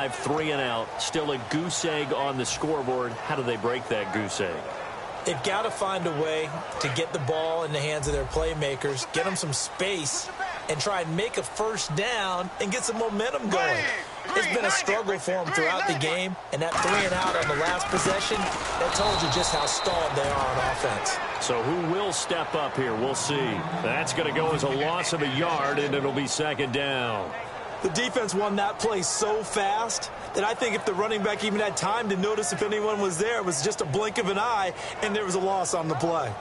drive, 3 and out. Still a goose egg on the scoreboard. How do they break that goose egg? They've got to find a way to get the ball in the hands of their playmakers, get them some space, and try and make a first down and get some momentum going. It's been a struggle for them throughout the game, and that 3 and out on the last possession, that told you just how stalled they are on offense. So who will step up here? We'll see. That's going to go as a loss of a yard, and it'll be second down. The defense won that play so fast that I think if the running back even had time to notice if anyone was there, it was just a blink of an eye, and there was a loss on the play.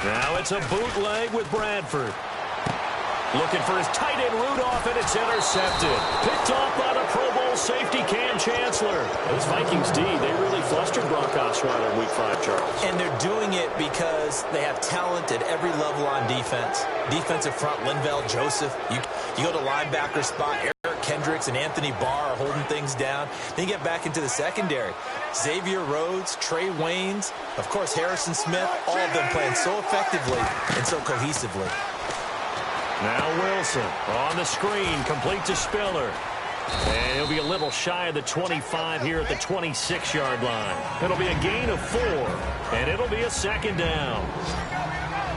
Now it's a bootleg with Bradford. Looking for his tight end Rudolph, and it's intercepted. Picked off by the Pro Bowl safety Cam Chancellor. Those Vikings D, they really flustered Broncos right in Week 5, Charles. And they're doing it because they have talent at every level on defense. Defensive front, Linval Joseph. You go to linebacker spot, Eric Kendricks and Anthony Barr are holding things down. Then you get back into the secondary. Xavier Rhodes, Trey Waynes, of course Harrison Smith, all of them playing so effectively and so cohesively. Now Wilson on the screen, complete to Spiller. And he'll be a little shy of the 25 here at the 26-yard line. It'll be a gain of 4, and it'll be a second down.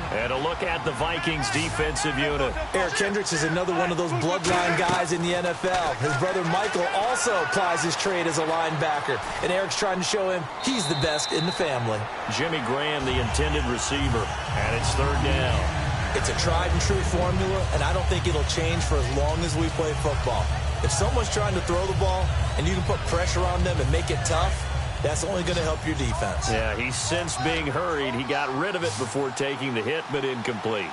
And a look at the Vikings defensive unit. Eric Kendricks is another one of those bloodline guys in the NFL. His brother Michael also applies his trade as a linebacker. And Eric's trying to show him he's the best in the family. Jimmy Graham, the intended receiver. And it's third down. It's a tried and true formula, and I don't think it'll change for as long as we play football. If someone's trying to throw the ball and you can put pressure on them and make it tough, that's only going to help your defense. Yeah, he's since being hurried. He got rid of it before taking the hit, but incomplete.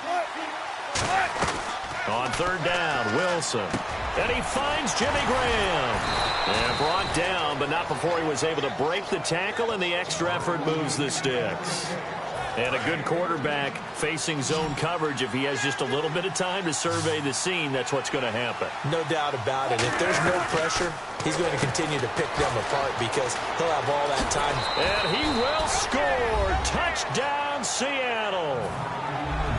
On third down, Wilson. And he finds Jimmy Graham. And brought down, but not before he was able to break the tackle, and the extra effort moves the sticks. And a good quarterback facing zone coverage. If he has just a little bit of time to survey the scene, that's what's going to happen. No doubt about it. If there's no pressure, he's going to continue to pick them apart because he'll have all that time. And he will score. Touchdown, Seattle.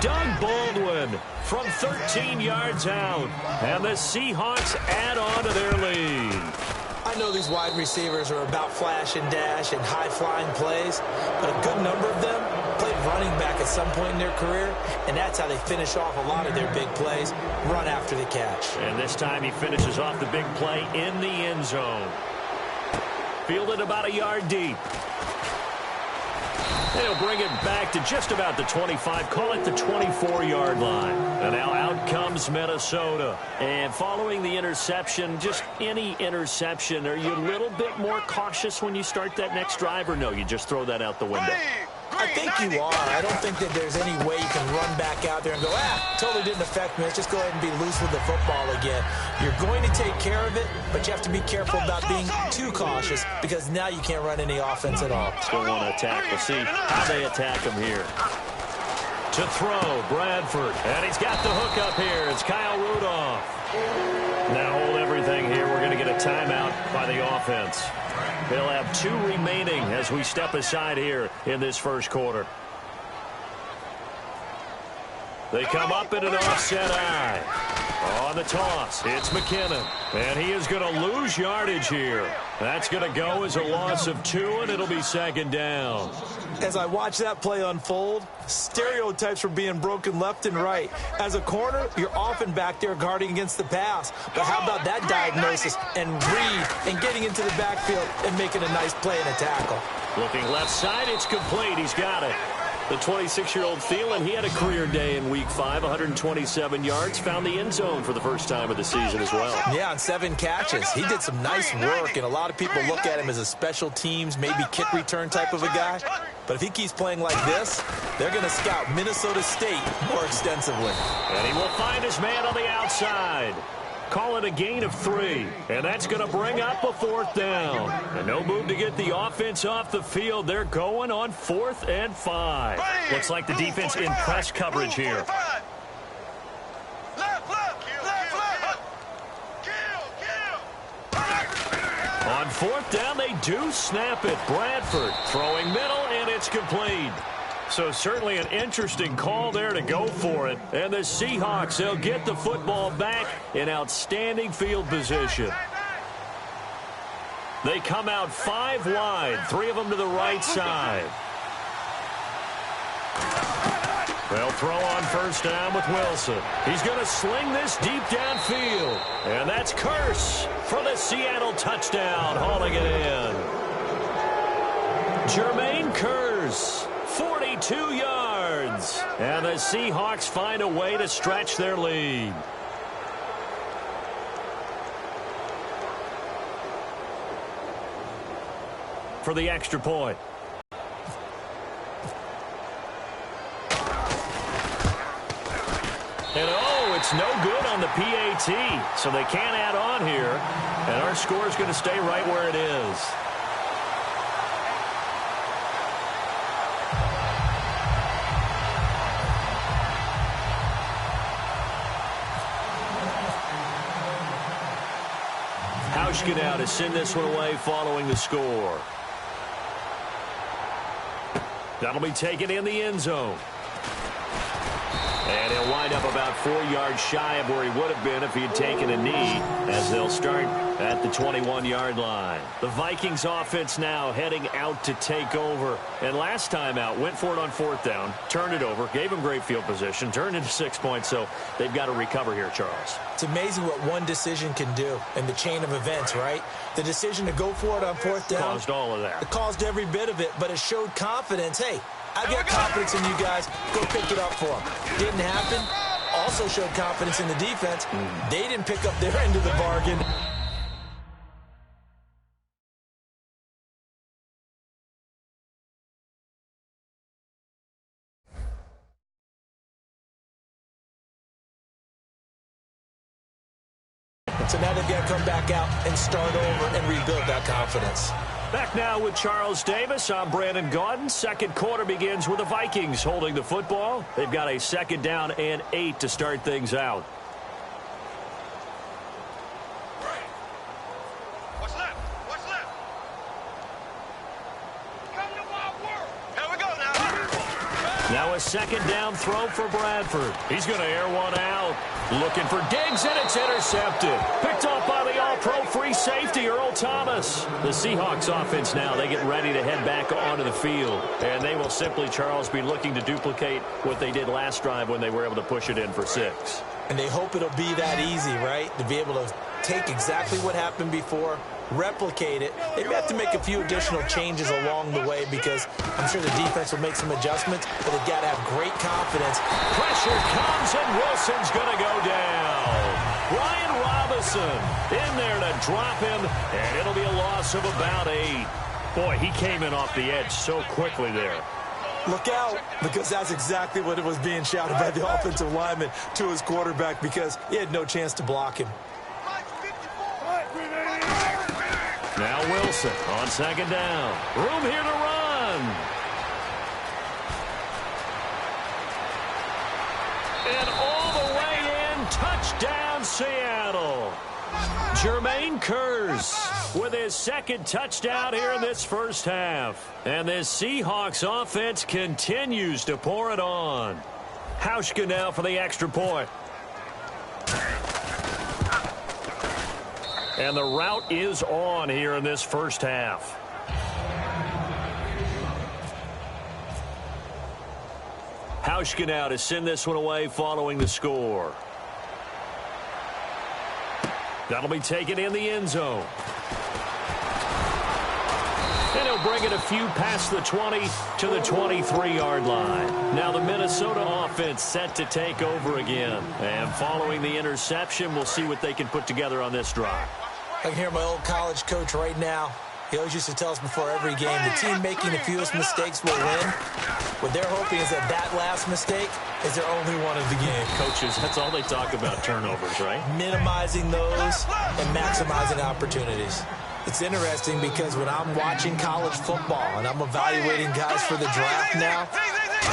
Doug Baldwin from 13 yards out. And the Seahawks add on to their lead. I know these wide receivers are about flash and dash and high-flying plays, but a good number of them played running back at some point in their career, and that's how they finish off a lot of their big plays, run after the catch. And this time he finishes off the big play in the end zone. Fielded about a yard deep. They'll bring it back to just about the 25, call it the 24-yard line. And now out comes Minnesota. And following the interception, just any interception, are you a little bit more cautious when you start that next drive, or no, you just throw that out the window? I think you are. I don't think that there's any way you can run back out there and go, totally didn't affect me. Let's just go ahead and be loose with the football again. You're going to take care of it, but you have to be careful about being too cautious because now you can't run any offense at all. Still want to attack. We'll see how they attack him here. To throw, Bradford. And he's got the hook up here. It's Kyle Rudolph. Now hold everything here. We're going to get a timeout by the offense. They'll have 2 remaining as we step aside here in this first quarter. They come up in an offset eye. On the toss, it's McKinnon. And he is going to lose yardage here. That's going to go as a loss of 2, and it'll be second down. As I watch that play unfold, stereotypes were being broken left and right. As a corner, you're often back there guarding against the pass. But how about that diagnosis and read and getting into the backfield and making a nice play and a tackle? Looking left side, it's complete. He's got it. The 26-year-old Thielen, he had a career day in Week 5, 127 yards, found the end zone for the first time of the season as well. Yeah, on 7 catches. He did some nice work, and a lot of people look at him as a special teams, maybe kick return type of a guy. But if he keeps playing like this, they're going to scout Minnesota State more extensively. And he will find his man on the outside. Call it a gain of 3, and that's going to bring up a 4th down. And no move to get the offense off the field. They're going on 4th and 5. Looks like the defense in press coverage here. On 4th down, they do snap it. Bradford throwing middle, and it's complete. So certainly an interesting call there to go for it. And the Seahawks, they'll get the football back in outstanding field position. They come out 5 wide, 3 of them to the right side. They'll throw on 1st down with Wilson. He's going to sling this deep downfield. And that's Curse for the Seattle touchdown, hauling it in. Jermaine Curse, 42 yards. And the Seahawks find a way to stretch their lead. For the extra point. And oh, it's no good on the PAT. So they can't add on here. And our score is going to stay right where it is. Hauschka now to send this one away following the score. That'll be taken in the end zone. And he'll wind up about 4 yards shy of where he would have been if he had taken a knee, as they'll start at the 21-yard line. The Vikings offense now heading out to take over. And last time out, went for it on 4th down, turned it over, gave him great field position, turned into 6 points, so they've got to recover here, Charles. It's amazing what one decision can do in the chain of events, right? The decision to go for it on 4th down caused all of that. It caused every bit of it, but it showed confidence. Hey, I got confidence in you guys. Go pick it up for them. Didn't happen. Also showed confidence in the defense. They didn't pick up their end of the bargain. So now they've got to come back out and start over and rebuild that confidence. Back now with Charles Davis. I'm Brandon Gaudin. Second quarter begins with the Vikings holding the football. They've got a 2nd down and 8 to start things out. What's left? What's left? Come to my world. Here we go now. Now a 2nd down throw for Bradford. He's going to air one out. Looking for Diggs, and it's intercepted. Picked off by the all-pro free safety, Earl Thomas. The Seahawks offense now, they get ready to head back onto the field. And they will simply, Charles, be looking to duplicate what they did last drive when they were able to push it in for 6. And they hope it'll be that easy, right? To be able to take exactly what happened before, replicate it. They may have to make a few additional changes along the way because I'm sure the defense will make some adjustments, but they've got to have great confidence. Pressure comes, and Wilson's going to go down. Brian Robinson in there to drop him, and it'll be a loss of about 8. Boy, he came in off the edge so quickly there. Look out, because that's exactly what it was being shouted by the offensive lineman to his quarterback because he had no chance to block him. Now Wilson on 2nd down. Room here to run. And all the way in, touchdown Seattle. Jermaine Curse with his 2nd touchdown here in this first half. And this Seahawks offense continues to pour it on. Hauschka now for the extra point. And the route is on here in this first half. Hauschka now to send this one away following the score. That'll be taken in the end zone. And he'll bring it a few past the 20 to the 23-yard line. Now the Minnesota offense set to take over again. And following the interception, we'll see what they can put together on this drive. I can hear my old college coach right now. He always used to tell us before every game, the team making the fewest mistakes will win. What they're hoping is that last mistake is their only one of the game. Coaches, that's all they talk about, turnovers, right? Minimizing those and maximizing opportunities. It's interesting because when I'm watching college football and I'm evaluating guys for the draft now,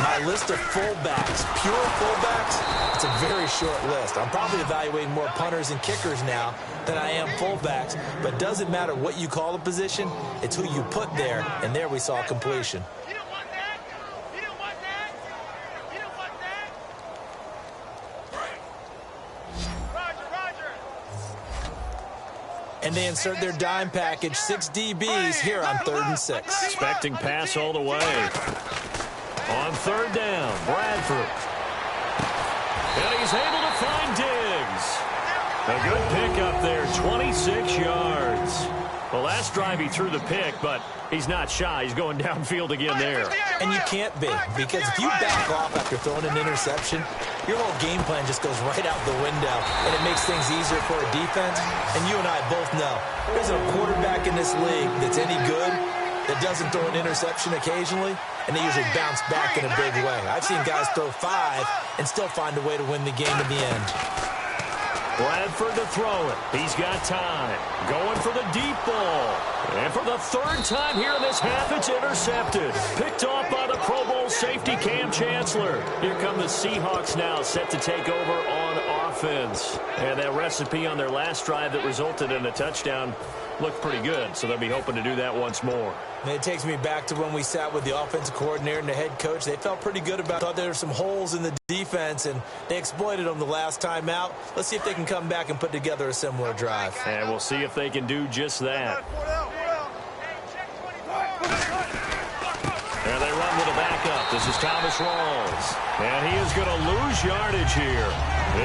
my list of fullbacks, pure fullbacks, it's a very short list. I'm probably evaluating more punters and kickers now than I am fullbacks, but it doesn't matter what you call the position, it's who you put there, and there we saw completion. You don't want that. You don't want that. You don't want that. Roger. And they insert their dime package, 6 DBs here on 3rd and 6. Expecting pass all the way. On 3rd down, Bradford. And he's able to find Diggs. A good pickup there, 26 yards. The last drive he threw the pick, but he's not shy. He's going downfield again there. And you can't be, because if you back off after throwing an interception, your whole game plan just goes right out the window, and it makes things easier for a defense. And you and I both know, there's a quarterback in this league that's any good that doesn't throw an interception occasionally, and they usually bounce back in a big way. I've seen guys throw 5 and still find a way to win the game in the end. Bradford to throw it. He's got time. Going for the deep ball. And for the 3rd time here in this half, it's intercepted. Picked off by the Pro Bowl safety Cam Chancellor. Here come the Seahawks now, set to take over on offense. And that recipe on their last drive that resulted in a touchdown looked pretty good, so they'll be hoping to do that once more. And it takes me back to when we sat with the offensive coordinator and the head coach. They felt pretty good about it. Thought there were some holes in the defense, and they exploited them the last time out. Let's see if they can come back and put together a similar drive. And we'll see if they can do just that. And they run with a backup. This is Thomas Rawls. And he is going to lose yardage here.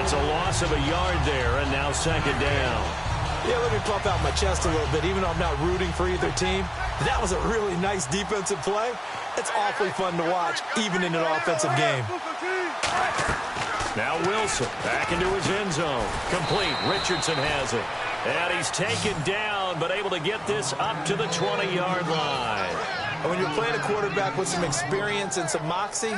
It's a loss of a yard there, and now 2nd down. Yeah, let me puff out my chest a little bit, even though I'm not rooting for either team. That was a really nice defensive play. It's awfully fun to watch, even in an offensive game. Now Wilson back into his end zone. Complete. Richardson has it. And he's taken down, but able to get this up to the 20-yard line. And when you're playing a quarterback with some experience and some moxie,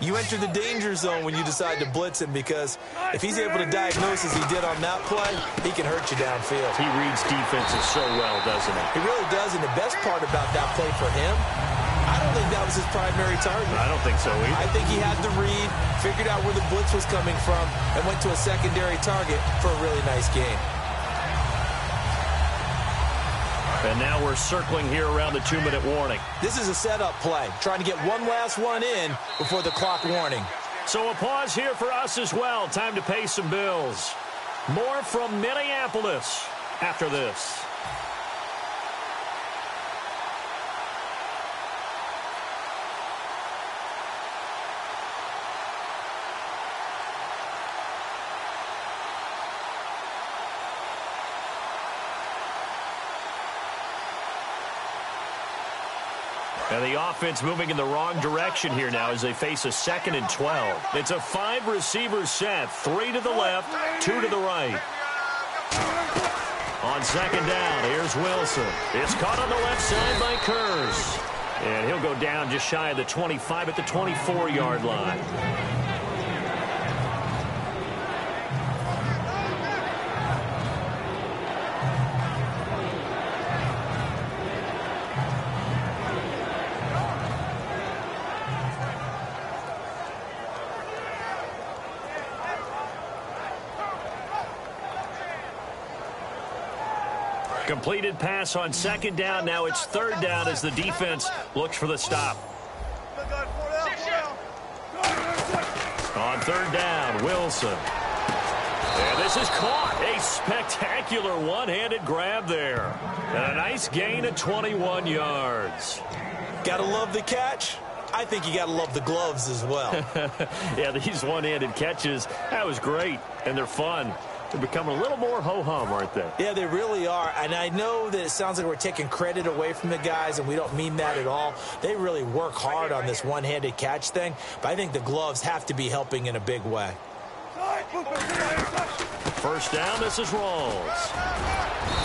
you enter the danger zone when you decide to blitz him, because if he's able to diagnose as he did on that play, he can hurt you downfield. He reads defenses so well, doesn't he? He really does, and the best part about that play for him, I don't think that was his primary target. I don't think so either. I think he had the read, figured out where the blitz was coming from, and went to a secondary target for a really nice game. And now we're circling here around the 2-minute warning. This is a setup play, trying to get one last one in before the clock warning. So a pause here for us as well. Time to pay some bills. More from Minneapolis after this. And the offense moving in the wrong direction here now as they face a 2nd and 12. It's a 5-receiver set, 3 to the left, 2 to the right. On 2nd down, here's Wilson. It's caught on the left side by Kurz. And he'll go down just shy of the 25 at the 24-yard line. Completed pass on 2nd down. Now it's 3rd down as the defense looks for the stop. On 3rd down, Wilson. And this is caught. A spectacular one-handed grab there. And a nice gain of 21 yards. Gotta love the catch. I think you gotta love the gloves as well. Yeah, these one-handed catches, that was great. And they're fun. They're becoming a little more ho-hum, aren't they? Yeah, they really are. And I know that it sounds like we're taking credit away from the guys, and we don't mean that at all. They really work hard on this one-handed catch thing, but I think the gloves have to be helping in a big way. First down, this is Rawls.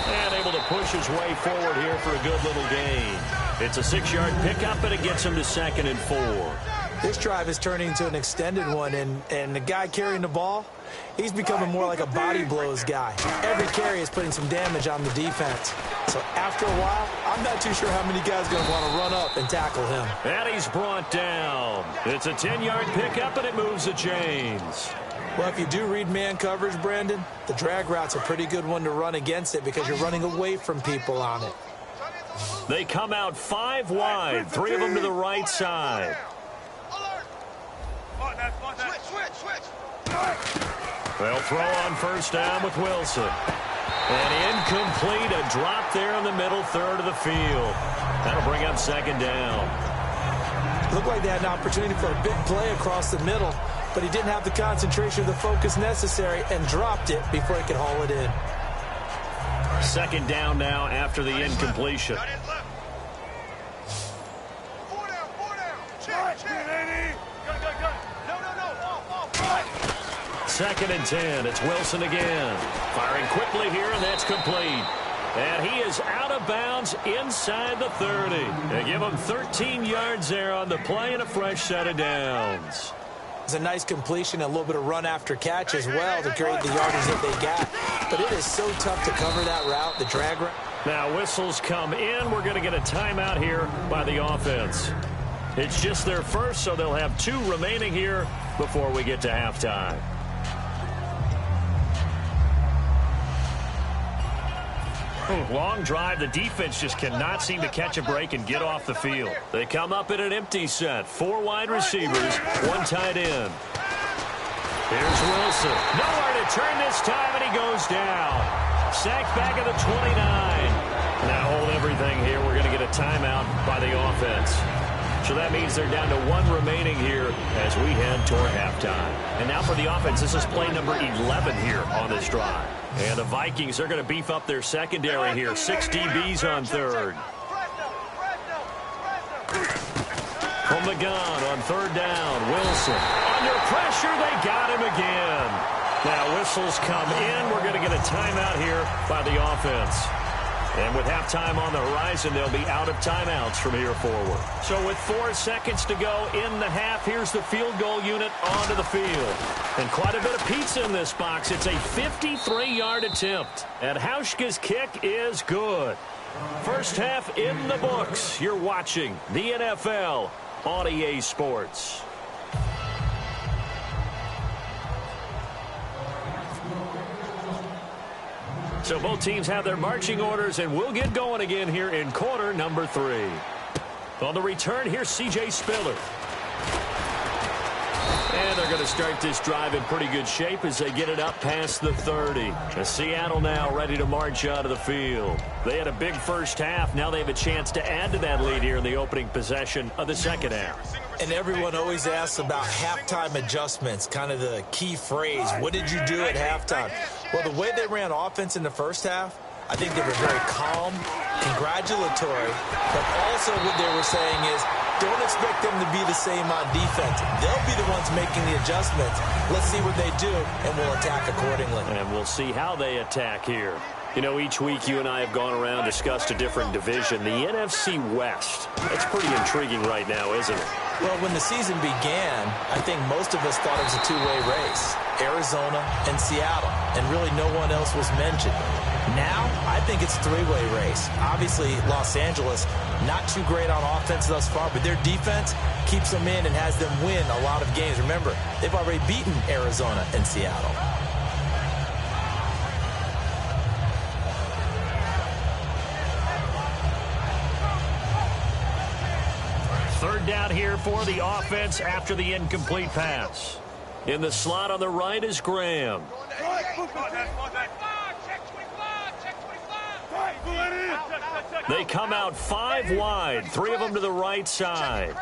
And able to push his way forward here for a good little gain. It's a 6-yard pickup, and it gets him to 2nd and 4. This drive is turning into an extended one, and the guy carrying the ball, he's becoming more like a body blows guy. Every carry is putting some damage on the defense. So after a while, I'm not too sure how many guys are going to want to run up and tackle him. And he's brought down. It's a 10-yard pickup, and it moves the chains. Well, if you do read man coverage, Brandon, the drag route's a pretty good one to run against it because you're running away from people on it. They come out 5 wide, 3 of them to the right side. They'll throw on first down with Wilson. And incomplete, a drop there in the middle third of the field. That'll bring up 2nd down. Looked like they had an opportunity for a big play across the middle, but he didn't have the concentration or the focus necessary and dropped it before he could haul it in. 2nd down now after the incompletion. 2nd and 10. It's Wilson again. Firing quickly here, and that's complete. And he is out of bounds inside the 30. They give him 13 yards there on the play and a fresh set of downs. It's a nice completion, a little bit of run after catch as well to create the yardage that they got. But it is so tough to cover that route, the drag route. Now whistles come in. We're going to get a timeout here by the offense. It's just their first, so they'll have 2 remaining here before we get to halftime. Long drive. The defense just cannot seem to catch a break and get off the field. They come up in an empty set. 4 wide receivers, 1 tight end. Here's Wilson. Nowhere to turn this time, and he goes down. Sacked back at the 29. Now hold everything here. We're going to get a timeout by the offense. So that means they're down to 1 remaining here as we head toward halftime. And now for the offense, this is play number 11 here on this drive. And the Vikings are going to beef up their secondary here. 6 DBs on 3rd. From the gun on 3rd down, Wilson. Under pressure, they got him again. Now whistles come in. We're going to get a timeout here by the offense. And with halftime on the horizon, they'll be out of timeouts from here forward. So with 4 seconds to go in the half, here's the field goal unit onto the field. And quite a bit of pizza in this box. It's a 53-yard attempt. And Hauschka's kick is good. First half in the books. You're watching the NFL on EA Sports. So both teams have their marching orders, and we'll get going again here in quarter number 3. On the return, here's C.J. Spiller. And they're going to start this drive in pretty good shape as they get it up past the 30. And Seattle now ready to march out of the field. They had a big first half. Now they have a chance to add to that lead here in the opening possession of the second half. And everyone always asks about halftime adjustments, kind of the key phrase. What did you do at halftime? Well, the way they ran offense in the first half, I think they were very calm, congratulatory, but also what they were saying is don't expect them to be the same on defense. They'll be the ones making the adjustments. Let's see what they do, and we'll attack accordingly. And we'll see how they attack here. You know, each week you and I have gone around, discussed a different division. The NFC West, that's pretty intriguing right now, isn't it? Well, when the season began, I think most of us thought it was a 2-way race. Arizona and Seattle, and really no one else was mentioned. Now, I think it's a 3-way race. Obviously, Los Angeles, not too great on offense thus far, but their defense keeps them in and has them win a lot of games. Remember, they've already beaten Arizona and Seattle. Third down here for the offense after the incomplete pass. In the slot on the right is Graham. They come out 5 wide, 3 of them to the right side.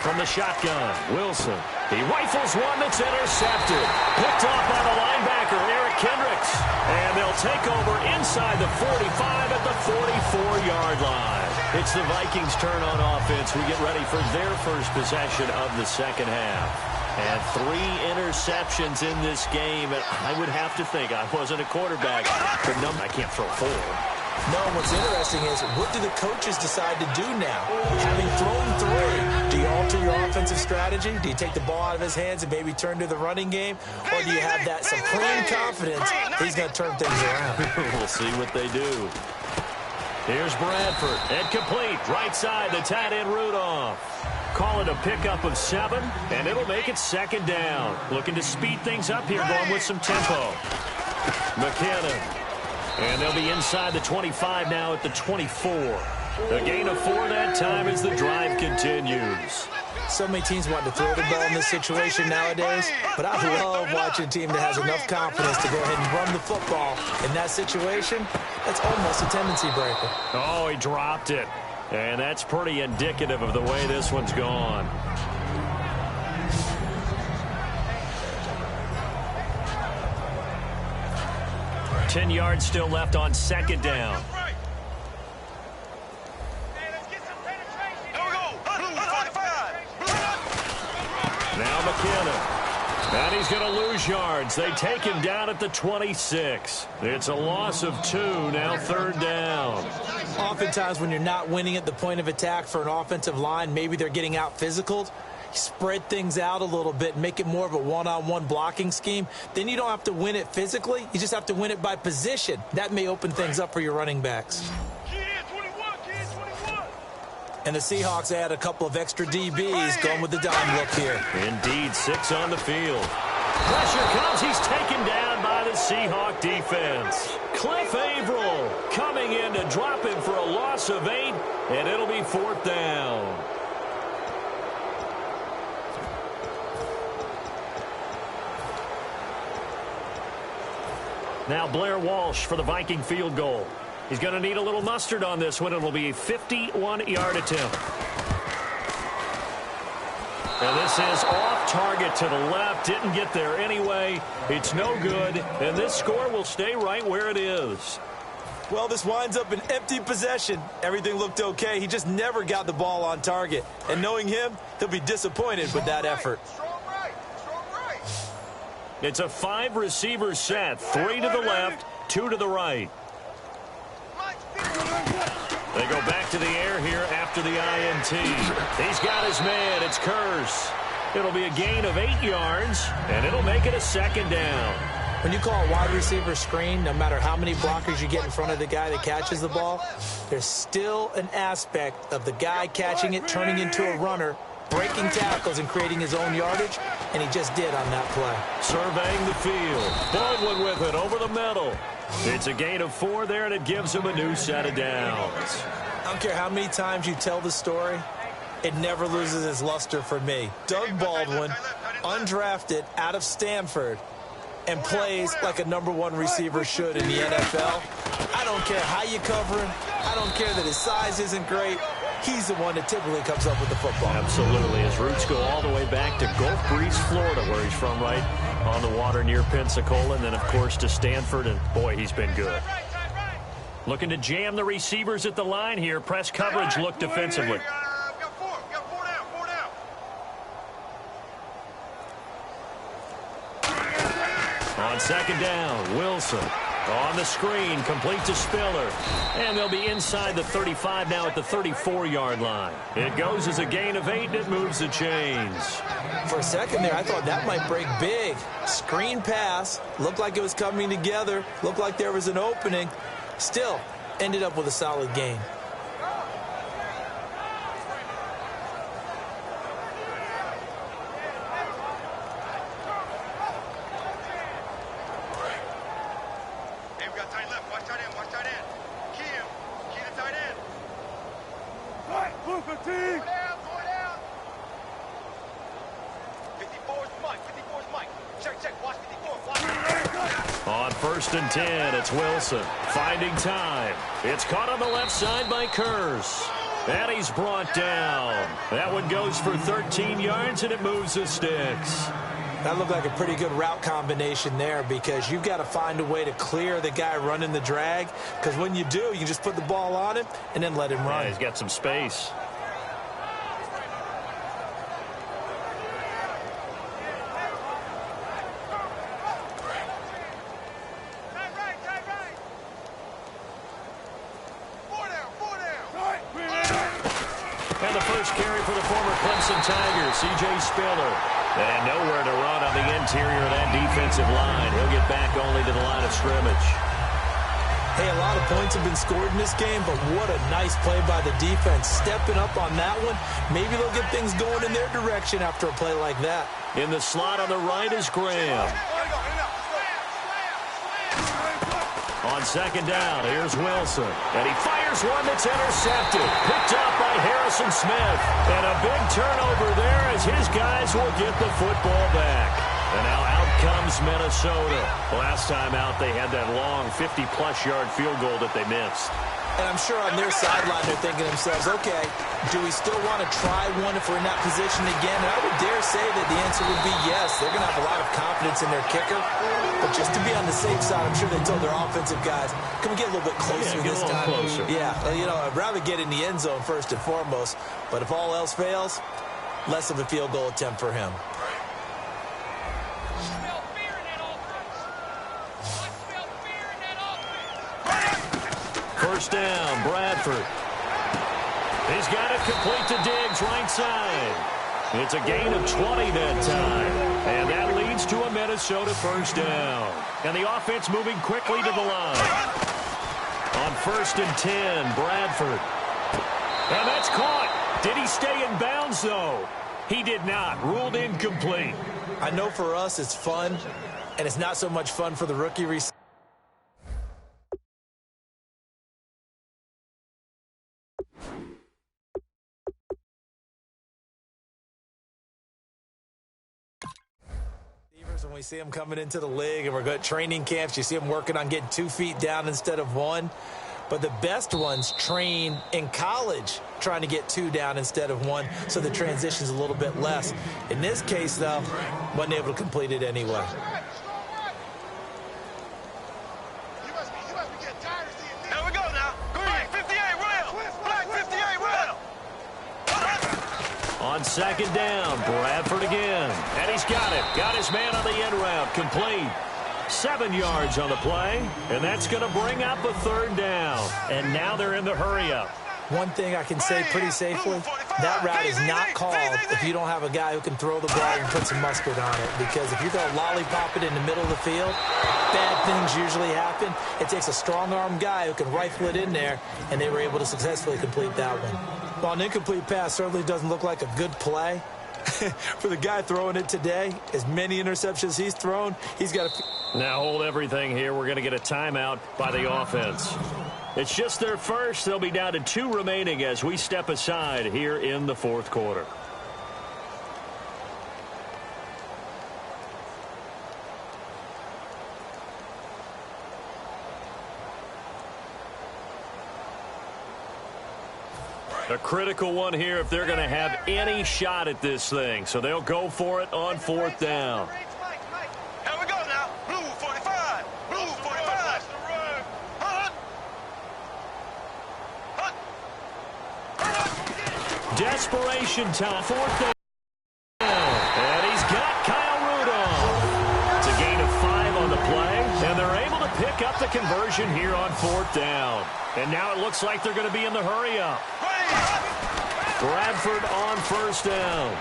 From the shotgun, Wilson. He rifles one that's intercepted. Picked off by the linebacker, Eric Kendricks. And they'll take over inside the 45 at the 44-yard line. It's the Vikings' turn on offense. We get ready for their first possession of the second half. And 3 interceptions in this game. And I would have to think, I wasn't a quarterback, but no, I can't throw 4. No, what's interesting is, what do the coaches decide to do now? Having thrown 3, do you alter your offensive strategy? Do you take the ball out of his hands and maybe turn to the running game? Or do you have that supreme confidence he's going to turn things around? We'll see what they do. Here's Bradford. And complete. Right side, the tight end Rudolph. Call it a pickup of 7, and it'll make it 2nd down. Looking to speed things up here, going with some tempo. McKinnon. And they'll be inside the 25 now at the 24. A gain of 4 that time as the drive continues. So many teams want to throw the ball in this situation nowadays, but I love watching a team that has enough confidence to go ahead and run the football. In that situation, that's almost a tendency breaker. Oh, he dropped it. And that's pretty indicative of the way this one's gone. Ten yards still left on 2nd down. Now McKinnon. And he's going to lose yards. They take him down at the 26. It's a loss of 2, now 3rd down. Oftentimes when you're not winning at the point of attack for an offensive line, maybe they're getting out physical. Spread things out a little bit, make it more of a one-on-one blocking scheme. Then you don't have to win it physically. You just have to win it by position. That may open things up for your running backs. And the Seahawks add a couple of extra DBs going with the dime look here. Indeed, 6 on the field. Pressure comes. He's taken down by the Seahawk defense. Cliff Averill coming in to drop him for a loss of 8, and it'll be 4th down. Now Blair Walsh for the Viking field goal. He's going to need a little mustard on this one. It'll be a 51-yard attempt. And this is off target to the left. Didn't get there anyway. It's no good. And this score will stay right where it is. Well, this winds up an empty possession. Everything looked okay. He just never got the ball on target. And knowing him, he'll be disappointed with that effort. It's a 5-receiver set. 3 to the left, 2 to the right. They go back to the air here after the INT. He's got his man. It's Curse. It'll be a gain of 8 yards, and it'll make it a 2nd down. When you call a wide receiver screen, no matter how many blockers you get in front of the guy that catches the ball, there's still an aspect of the guy catching it, turning into a runner, breaking tackles and creating his own yardage, and he just did on that play. Surveying the field. Baldwin with it over the middle. It's a gain of 4 there, and it gives him a new set of downs. I don't care how many times you tell the story, it never loses its luster for me. Doug Baldwin, undrafted out of Stanford, and plays like a #1 receiver should in the NFL. I don't care how you cover him. I don't care that his size isn't great. He's the one that typically comes up with the football. Absolutely. His roots go all the way back to Gulf Breeze, Florida, where he's from, right on the water near Pensacola, and then, of course, to Stanford, and, boy, he's been good. Looking to jam the receivers at the line here. Press coverage look defensively. On 2nd down, Wilson on the screen, complete to Spiller. And they'll be inside the 35 now at the 34-yard line. It goes as a gain of 8, and it moves the chains. For a second there, I thought that might break big. Screen pass, looked like it was coming together, looked like there was an opening. Still, ended up with a solid gain. On 1st and 10, it's Wilson finding time. It's caught on the left side by Kurz. And he's brought down. That one goes for 13 yards, and it moves the sticks. That looked like a pretty good route combination there, because you've got to find a way to clear the guy running the drag, because when you do, you just put the ball on him and then let him run. Yeah, he's got some space. first carry for the former Clemson Tigers, C.J. Spiller. And nowhere to run on the interior of that defensive line. He'll get back only to the line of scrimmage. Hey, a lot of points have been scored in this game, but what a nice play by the defense. Stepping up on that one, maybe they'll get things going in their direction after a play like that. In the slot on the right is Graham. On second down, here's Wilson. And he fires one that's intercepted. Picked up by Harrison Smith. And a big turnover there as his guys will get the football back. And now out comes Minnesota. Last time out, they had that long 50-plus yard field goal that they missed. And I'm sure on their sideline they're thinking to themselves, okay, do we still want to try one if we're in that position again? And I would dare say that the answer would be yes. They're going to have a lot of confidence in their kicker. But just to be on the safe side, I'm sure they told their offensive guys, can we get a little bit closer this time? Closer. Yeah, I'd rather get in the end zone first and foremost. But if all else fails, less of a field goal attempt for him. First down, Bradford. He's got it complete to Diggs, right side. It's a gain of 20 that time. And that leads to a Minnesota first down. And the offense moving quickly to the line. On 1st and 10, Bradford. And that's caught. Did he stay in bounds, though? He did not. Ruled incomplete. I know for us it's fun, and it's not so much fun for the rookie receiver. When we see them coming into the league and we're going to training camps, you see them working on getting 2 feet down instead of 1. But the best ones train in college trying to get 2 down instead of 1, so the transition's a little bit less. In this case, though, wasn't able to complete it anyway. Here we go now. Green, 58, rail. Black, 58, rail. On second down, Bradford again. And he's got it. Got his man on the end route. Complete. 7 yards on the play. And that's going to bring up a third down. And now they're in the hurry-up. One thing I can say pretty safely, that route is not called if you don't have a guy who can throw the ball and put some mustard on it. Because if you go lollipop it in the middle of the field, bad things usually happen. It takes a strong-arm guy who can rifle it in there, and they were able to successfully complete that one. Well, an incomplete pass certainly doesn't look like a good play. For the guy throwing it today, as many interceptions he's thrown, he's got to... Now hold everything here. We're going to get a timeout by the offense. It's just their first. They'll be down to 2 remaining as we step aside here in the 4th quarter. A critical one here if they're going to have any shot at this thing. So they'll go for it on 4th down. Here we go now. Blue 45. Blue 45. Desperation time. 4th down. And he's got Kyle Rudolph. It's a gain of 5 on the play. And they're able to pick up the conversion here on 4th down. And now it looks like they're going to be in the hurry-up. Bradford on 1st down.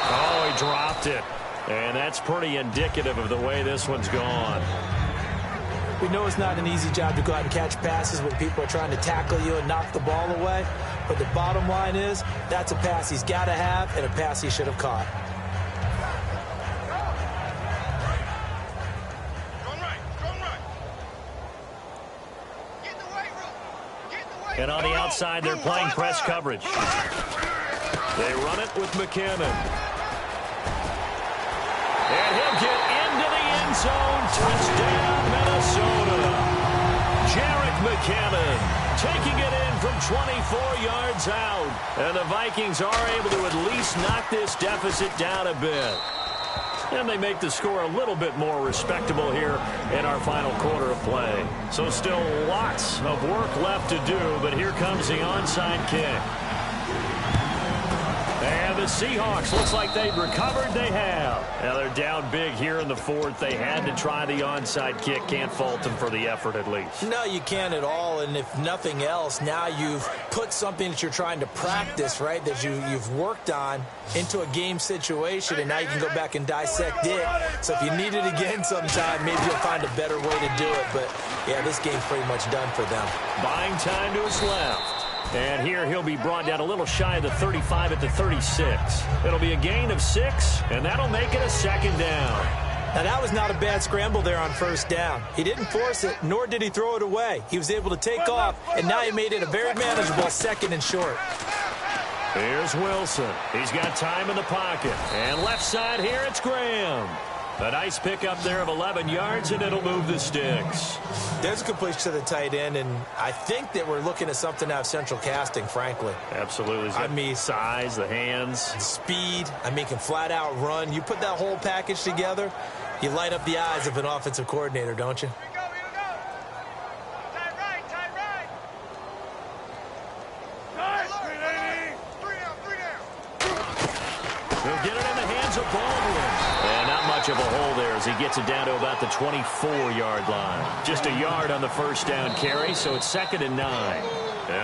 Oh, he dropped it. And that's pretty indicative of the way this one's gone. We know it's not an easy job to go out and catch passes when people are trying to tackle you and knock the ball away. But the bottom line is, that's a pass he's got to have and a pass he should have caught. And on the outside, they're playing press coverage. They run it with McKinnon. And he'll get into the end zone. Touchdown, Minnesota. Jerick McKinnon taking it in from 24 yards out. And the Vikings are able to at least knock this deficit down a bit. And they make the score a little bit more respectable here in our final quarter of play. So still lots of work left to do, but here comes the onside kick. And the Seahawks looks like they've recovered. They have. Now they're down big here in the fourth. They had to try the onside kick. Can't fault them for the effort at least. No, you can't at all. And if nothing else, now you've put something that you're trying to practice, right, that you've worked on into a game situation, and now you can go back and dissect it. So if you need it again sometime, maybe you'll find a better way to do it. But, yeah, this game's pretty much done for them. Buying time to his left. And here he'll be brought down a little shy of the 35 at the 36. It'll be a gain of 6, and that'll make it a second down. Now, that was not a bad scramble there on first down. He didn't force it, nor did he throw it away. He was able to take off, and now he made it a very manageable second and short. Here's Wilson. He's got time in the pocket. And left side here, it's Graham. A nice pickup there of 11 yards, and it'll move the sticks. There's a completion to the tight end, and I think that we're looking at something out of central casting, frankly. Absolutely. I mean, size, the hands. Speed. I mean, can flat out run. You put that whole package together, you light up the eyes of an offensive coordinator, don't you? Here we go. Tight right. Nice, three down. He'll get it in the hands of Baldwin. And not much of a hole there as he gets it down to about the 24-yard line. Just a yard on the first down carry, so it's 2nd and 9.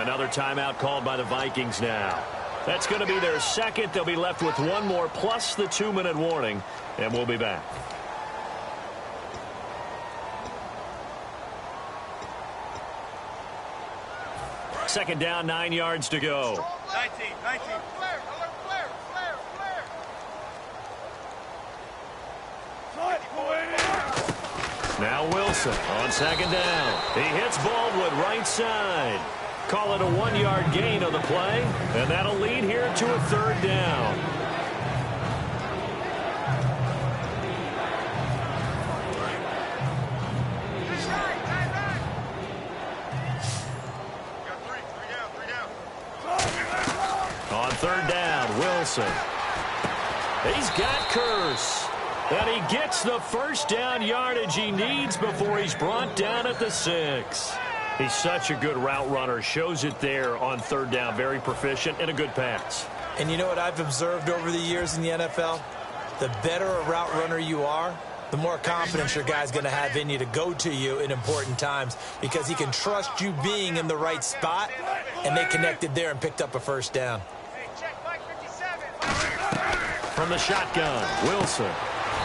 Another timeout called by the Vikings now. That's going to be their second. They'll be left with one more plus the 2-minute warning, and we'll be back. Second down, 9 yards to go. 19. Now Wilson on second down. He hits Baldwin right side. Call it a 1-yard gain on the play, and that'll lead here to a 3rd down. On 3rd down, Wilson. He's got Curse. And he gets the first down yardage he needs before he's brought down at the 6. He's such a good route runner. Shows it there on 3rd down. Very proficient and a good pass. And you know what I've observed over the years in the NFL? The better a route runner you are, the more confidence your guy's going to have in you to go to you in important times because he can trust you being in the right spot, and they connected there and picked up a first down. From the shotgun, Wilson.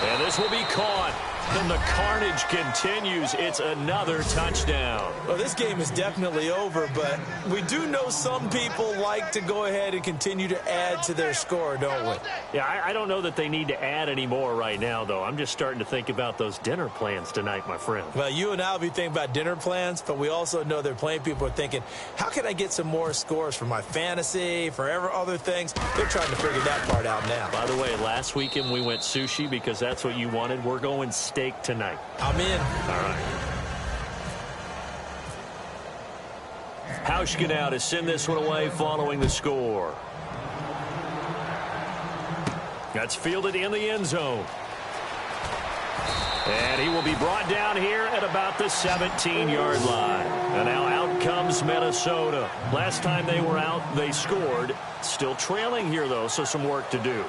And this will be caught. And the carnage continues. It's another touchdown. Well, this game is definitely over, but we do know some people like to go ahead and continue to add to their score, don't we? Yeah, I don't know that they need to add any more right now, though. I'm just starting to think about those dinner plans tonight, my friend. Well, you and I will be thinking about dinner plans, but we also know they're playing people are thinking, how can I get some more scores for my fantasy, for other things? They're trying to figure that part out now. By the way, last weekend we went sushi because that's what you wanted. We're going steak tonight. I'm in. All right. Hauschka now to send this one away following the score. That's fielded in the end zone. And he will be brought down here at about the 17-yard line. And now out comes Minnesota. Last time they were out, they scored. Still trailing here, though, so some work to do.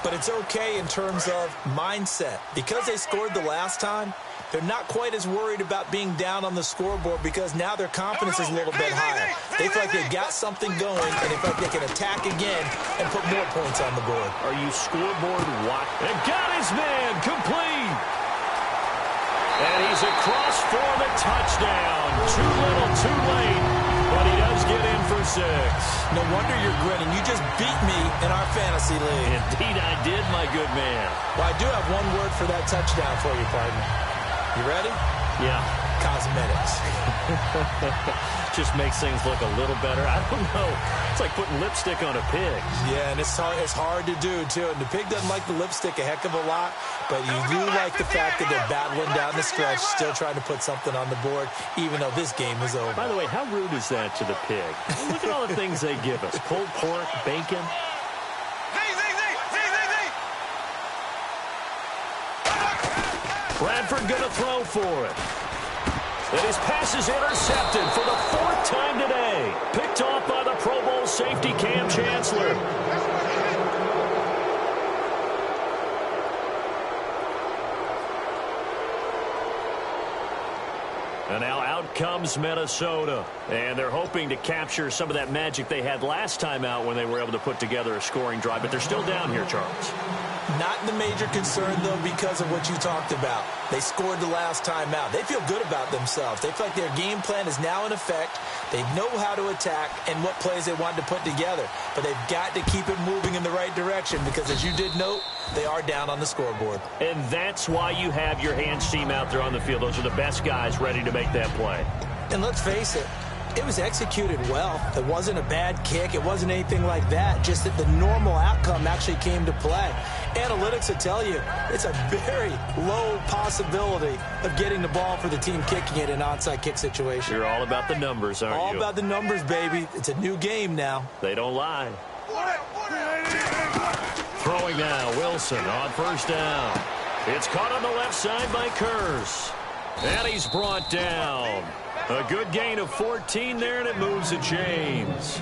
But it's okay in terms of mindset. Because they scored the last time, they're not quite as worried about being down on the scoreboard because now their confidence is a little bit higher. They feel like they've got something going, and they feel like they can attack again and put more points on the board. Are you scoreboard watching? And got his man complete. And he's across for the touchdown. Too little, too late. But he does get in for 6. No wonder you're grinning. You just beat me in our fantasy league. Indeed I did, my good man. Well, I do have one word for that touchdown for you, partner. You ready? Yeah. Cosmetics. Just makes things look a little better. I don't know. It's like putting lipstick on a pig. Yeah, and it's hard to do, too. And the pig doesn't like the lipstick a heck of a lot, but you do like the fact that they're battling down the stretch, still trying to put something on the board, even though this game is over. By the way, how rude is that to the pig? Look at all the things they give us. Pulled pork, bacon. Bradford going to throw for it. And his pass is intercepted for the 4th time today. Picked off by the Pro Bowl safety Cam Chancellor. And now out comes Minnesota. And they're hoping to capture some of that magic they had last time out when they were able to put together a scoring drive. But they're still down here, Charles. Not the major concern, though, because of what you talked about. They scored the last time out. They feel good about themselves. They feel like their game plan is now in effect. They know how to attack and what plays they want to put together. But they've got to keep it moving in the right direction because, as you did note, they are down on the scoreboard. And that's why you have your hands team out there on the field. Those are the best guys ready to make that play. And let's face it, it was executed well. It wasn't a bad kick. It wasn't anything like that. Just that the normal outcome actually came to play. Analytics will tell you it's a very low possibility of getting the ball for the team kicking it in an onside kick situation. You're all about the numbers, aren't you? All about the numbers, baby. It's a new game now. They don't lie. Throwing now, Wilson on first down. It's caught on the left side by Kurz. And he's brought down. A good gain of 14 there, and it moves the chains.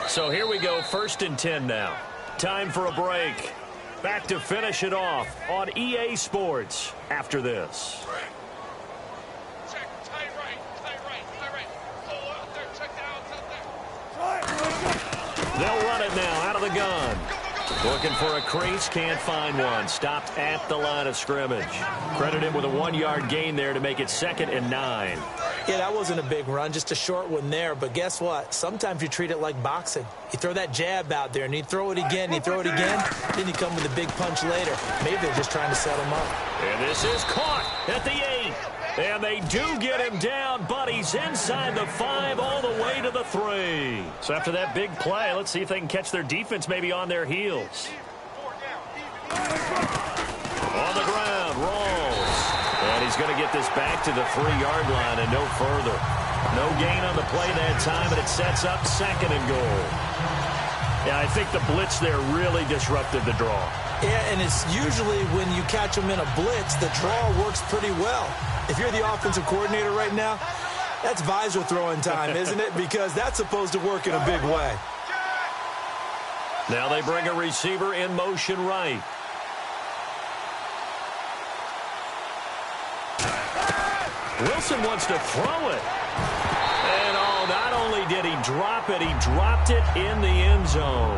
So here we go, 1st and 10 now. Time for a break. Back to finish it off on EA Sports after this. They'll run it now out of the gun. Looking for a crease, can't find one. Stopped at the line of scrimmage. Credit him with a 1-yard gain there to make it 2nd and 9. Yeah, that wasn't a big run, just a short one there. But guess what? Sometimes you treat it like boxing. You throw that jab out there, and you throw it again, you throw it again, then you come with a big punch later. Maybe they're just trying to set him up. And this is caught at the 8. And they do get him down, but he's inside the 5 all the way to the 3. So after that big play, let's see if they can catch their defense maybe on their heels. On the ground, rolls. And he's going to get this back to the 3-yard line and no further. No gain on the play that time, and it sets up 2nd and goal. Yeah, I think the blitz there really disrupted the draw. Yeah, and it's usually when you catch them in a blitz, the draw works pretty well. If you're the offensive coordinator right now, that's visor throwing time, isn't it? Because that's supposed to work in a big way. Now they bring a receiver in motion right. Wilson wants to throw it. And oh, not only did he drop it, he dropped it in the end zone.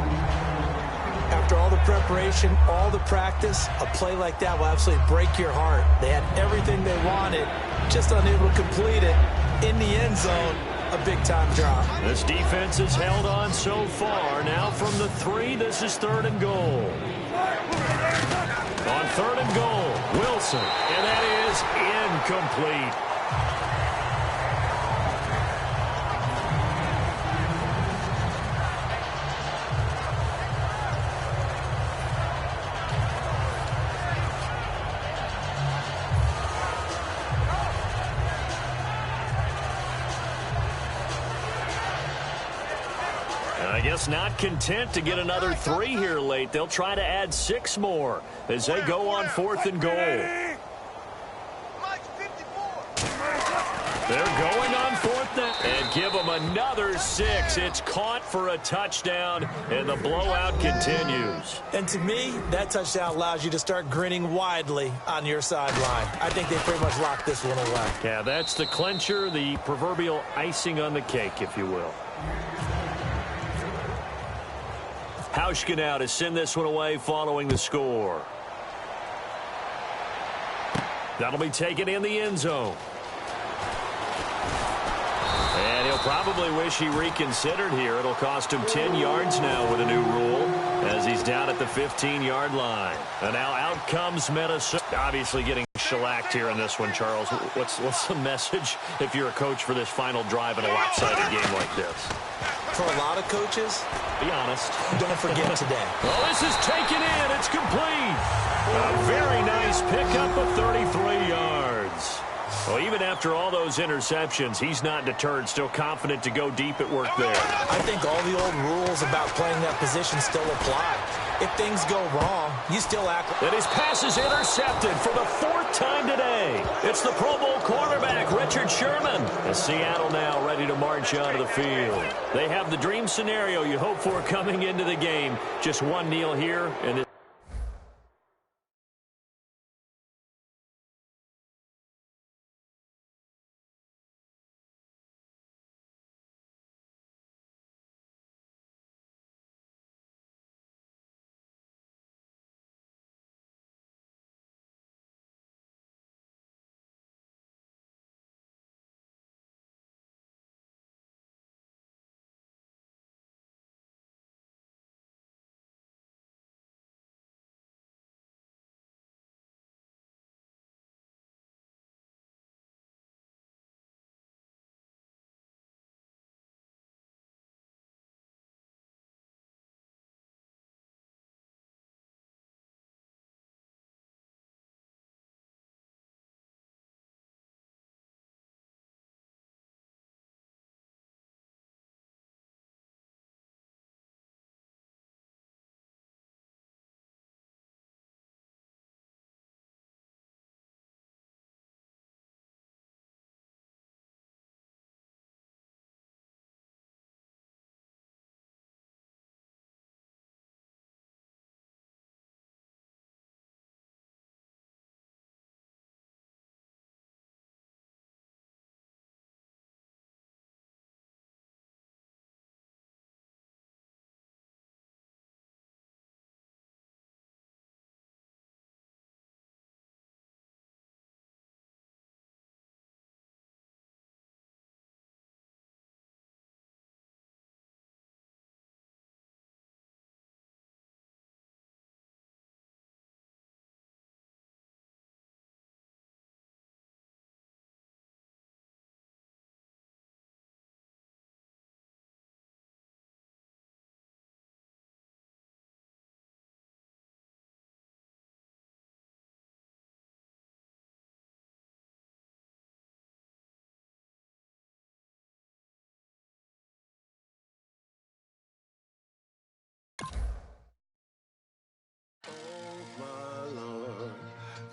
After all the preparation, all the practice, a play like that will absolutely break your heart. They had everything they wanted, just unable to complete it. In the end zone, a big-time drop. This defense has held on so far. Now from the 3, this is 3rd and goal. On 3rd and goal, Wilson, and that is incomplete. I guess not content to get another 3 here late. They'll try to add 6 more as they go on 4th and goal. They're going on 4th down and give them another 6. It's caught for a touchdown, and the blowout continues. And to me, that touchdown allows you to start grinning widely on your sideline. I think they pretty much locked this one away. Yeah, that's the clincher, the proverbial icing on the cake, if you will. Hauschka now to send this one away following the score. That'll be taken in the end zone. And he'll probably wish he reconsidered here. It'll cost him 10 yards now with a new rule as he's down at the 15-yard line. And now out comes Minnesota. Obviously getting shellacked here in this one, Charles. What's the message if you're a coach for this final drive in a lopsided game like this? For a lot of coaches, be honest. Don't forget today. Well, this is taken in. It's complete. A very nice pickup of 33 yards. Well, even after all those interceptions, he's not deterred, still confident to go deep at work there. I think all the old rules about playing that position still apply. If things go wrong, you still act. And his pass is intercepted for the 4th time today. It's the Pro Bowl cornerback, Richard Sherman. And Seattle now ready to march onto the field. They have the dream scenario you hope for coming into the game. Just one kneel here, and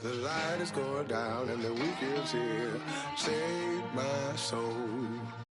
The light is going down and the weekend's here. Save my soul.